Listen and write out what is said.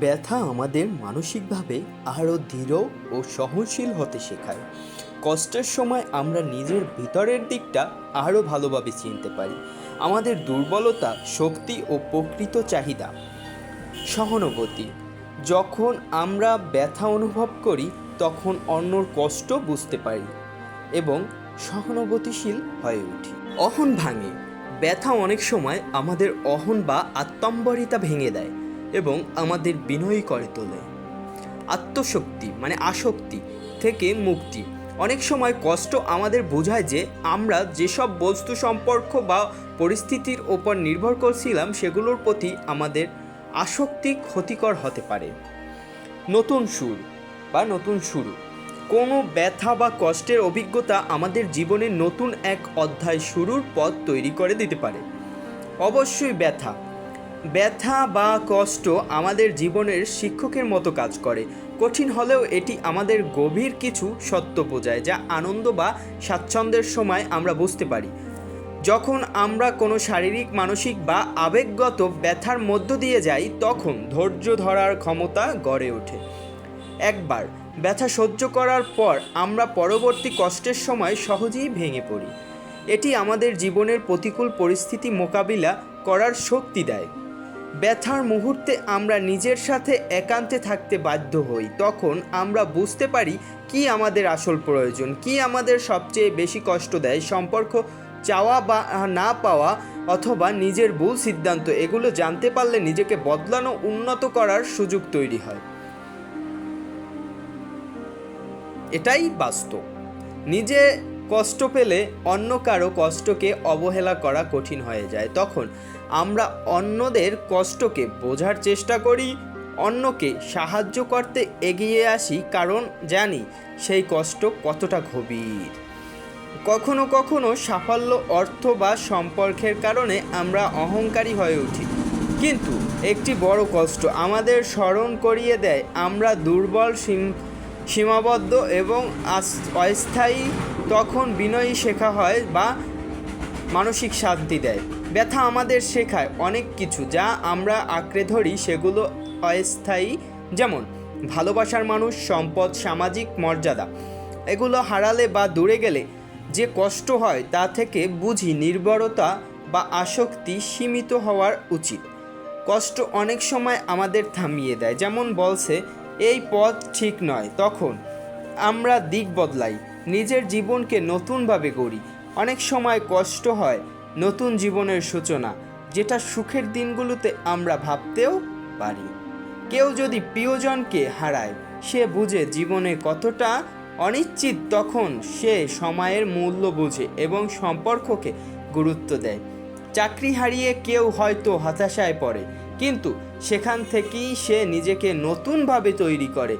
ব্যথা আমাদের মানসিকভাবে আরও দৃঢ় ও সহনশীল হতে শেখায়। কষ্টের সময় আমরা নিজের ভিতরের দিকটা আরও ভালোভাবে চিনতে পারি। আমাদের দুর্বলতা, শক্তি ও প্রকৃত চাহিদা। সহানুভূতি। যখন আমরা ব্যথা অনুভব করি তখন অন্যর কষ্ট বুঝতে পারি এবং সহানুভূতিশীল হয়ে উঠি। অহং ভাঙে। ব্যথা অনেক সময় আমাদের অহং বা আত্মম্বরিতা ভেঙে দেয় এবং আমাদের বিনয়ী করে তোলে। আত্মশক্তি মানে আসক্তি থেকে মুক্তি। অনেক সময় কষ্ট আমাদের বোঝায় যে আমরা যেসব বস্তু, সম্পর্ক বা পরিস্থিতির ওপর নির্ভর করছিলাম সেগুলোর প্রতি আমাদের আসক্তি ক্ষতিকর হতে পারে। নতুন সুর বা নতুন শুরু। কোনো ব্যথা বা কষ্টের অভিজ্ঞতা আমাদের জীবনের নতুন এক অধ্যায় শুরুর পথ তৈরি করে দিতে পারে। অবশ্যই ব্যথা বা কষ্ট আমাদের জীবনের শিক্ষকের মতো কাজ করে। কঠিন হলেও এটি আমাদের গভীর কিছু সত্য বোঝায় যা আনন্দ বা স্বাচ্ছন্দ্যের সময় আমরা বুঝতে পারি। যখন আমরা কোনো শারীরিক, মানসিক বা আবেগগত ব্যথার মধ্য দিয়ে যাই তখন ধৈর্য ধরার ক্ষমতা গড়ে ওঠে। একবার ব্যথা সহ্য করার পর আমরা পরবর্তী কষ্টের সময় সহজেই ভেঙে পড়ি। এটি আমাদের জীবনের প্রতিকূল পরিস্থিতি মোকাবিলা করার শক্তি দেয়। ব্যথার মুহূর্তে আমরা নিজের সাথে একান্তে থাকতে বাধ্য হই। তখন আমরা বুঝতে পারি কি আমাদের আসল প্রয়োজন, কি আমাদের সবচেয়ে বেশি কষ্ট দেয়, সম্পর্ক চাওয়া বা না পাওয়া অথবা নিজের ভুল সিদ্ধান্ত। এগুলো জানতে পারলে নিজেকে বদলানো, উন্নত করার সুযোগ তৈরি হয়। এটাই বাস্তব। নিজে কষ্ট পেলে অন্য কারো কষ্টকে অবহেলা করা কঠিন হয়ে যায়। তখন আমরা অন্যদের কষ্টকে বোঝার চেষ্টা করি, অন্যকে সাহায্য করতে এগিয়ে আসি, কারণ জানি সেই কষ্ট কতটা গভীর। কখনো কখনো সাফল্য, অর্থ বা সম্পর্কের কারণে আমরা অহংকারী হয়ে উঠি, কিন্তু একটি বড় কষ্ট আমাদের স্মরণ করিয়ে দেয় আমরা দুর্বল, সীমাবদ্ধ এবং অস্থায়ী। তখন বিনয়ী শেখা হয় বা মানসিক শান্তি দেয়। ব্যথা আমাদের শেখায় অনেক কিছু যা আমরা আঁকড়ে ধরি, সেগুলো অস্থায়ী, যেমন ভালোবাসার মানুষ, সম্পদ, সামাজিক মর্যাদা। এগুলো হারালে বা দূরে গেলে যে কষ্ট হয় তা থেকে বুঝি নির্ভরতা বা আসক্তি সীমিত হওয়ার উচিত। কষ্ট অনেক সময় আমাদের থামিয়ে দেয়, যেমন বলছে এই পথ ঠিক নয়। তখন আমরা দিক বদলাই, নিজের জীবনকে নতুনভাবে গড়ি। অনেক সময় কষ্ট হয় নতুন জীবনের সূচনা, যেটা সুখের দিনগুলোতে আমরা ভাবতেও পারি। কেউ যদি প্রিয়জনকে হারায়, সে বুঝে জীবনে কতটা অনিশ্চিত। তখন সে সময়ের মূল্য বোঝে এবং সম্পর্ককে গুরুত্ব দেয়। চাকরি হারিয়ে কেউ হয়তো হতাশায় পড়ে, কিন্তু সেখান থেকেই সে নিজেকে নতুনভাবে তৈরি করে।